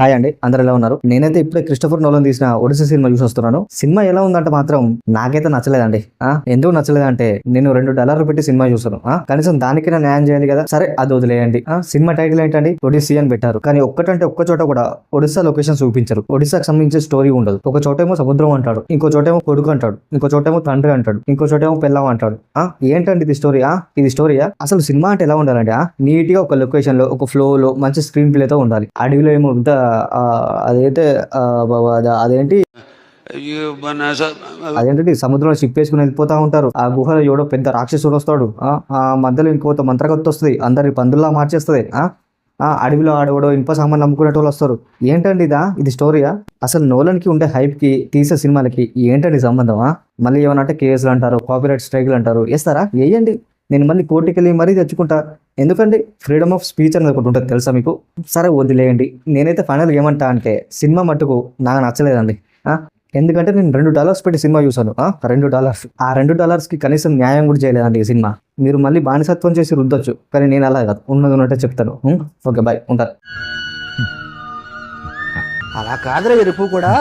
Hi అండి, అందరు ఎలా ఉన్నారు? నేనైతే ఇప్పుడే క్రిస్టోఫర్ నోలన్ తీసిన ఒడిసీ సినిమా చూసి వస్తున్నాను. సినిమా ఎలా ఉందంటే మాత్రం నాకైతే నచ్చలేదండి. ఎందుకు నచ్చలేదంటే నేను $2 పెట్టి సినిమా చూసాను. కనీసం దానికైనా న్యాయం చేయాలి కదా. సరే, అది వదిలేయండి. సినిమా టైటిల్ ఏంటండి? ఒడిసీ అని పెట్టారు. కానీ ఒక్కటంటే ఒక్క చోట కూడా ఒడిశా లొకేషన్ చూపించారు. ఒడిశాకి సంబంధించిన స్టోరీ ఉండదు. ఒక చోటేమో సముద్రం అంటాడు, ఇంకో చోటేమో కొడుకు అంటాడు, ఇంకో చోటేమో తండ్రి అంటాడు, ఇంకో చోటేమో పెళ్ళం అంటాడు. ఏంటండి ఇది స్టోరీ? ఇది స్టోరీయా? అసలు సినిమా అంటే ఎలా ఉండాలండి? నీట్ గా ఒక లొకేషన్ లో, ఒక ఫ్లో లో మంచి స్క్రీన్ ప్లే తో ఉండాలి. అడవిలో ఏమో అదైతే అదేంటి అదేంటంటే సముద్రంలో షిప్ వేసుకుని వెళ్ళిపోతా ఉంటారు. ఆ గుహలో ఎవడో పెద్ద రాక్షసుడు వస్తాడు. ఆ మధ్యలో ఇంకోత మంత్రగత్తు వస్తుంది, అందరి పందుల్లా మార్చేస్తుంది. అడవిలో ఆడవడో ఇనుప సామాన్లు అమ్ముకునే వాళ్ళు వస్తారు. ఏంటండి ఇది స్టోరీయా? అసలు నోలన్ కి ఉండే హైప్ కి తీసే సినిమాలకి ఏంటండి సంబంధమా? మళ్ళీ ఏమన్నా అంటే కేసులు అంటారు, కాపీరైట్ స్ట్రైక్లు అంటారు. వేస్తారా? వేయండి, నేను మళ్ళీ కోర్టుకి వెళ్ళి మరీ తెచ్చుకుంటా. ఎందుకండి? ఫ్రీడమ్ ఆఫ్ స్పీచ్ అనేది ఒకటి ఉంటుంది, తెలుసా మీకు? సరే, వదిలేయండి. నేనైతే ఫైనల్ ఏమంటా అంటే సినిమా మట్టుకు నాకు నచ్చలేదండి. ఎందుకంటే నేను $2 పెట్టి సినిమా చూసాను. $2. ఆ $2కి కనీసం న్యాయం కూడా చేయలేదండి ఈ సినిమా. మీరు మళ్ళీ బానిసత్వం చేసి రుద్దొచ్చు, కానీ నేను అలా కాదు, ఉన్నది ఉన్నట్టే చెప్తాను. ఓకే, బాయ్, ఉంటాను. అలా కాదురా ఎరుపు కూడా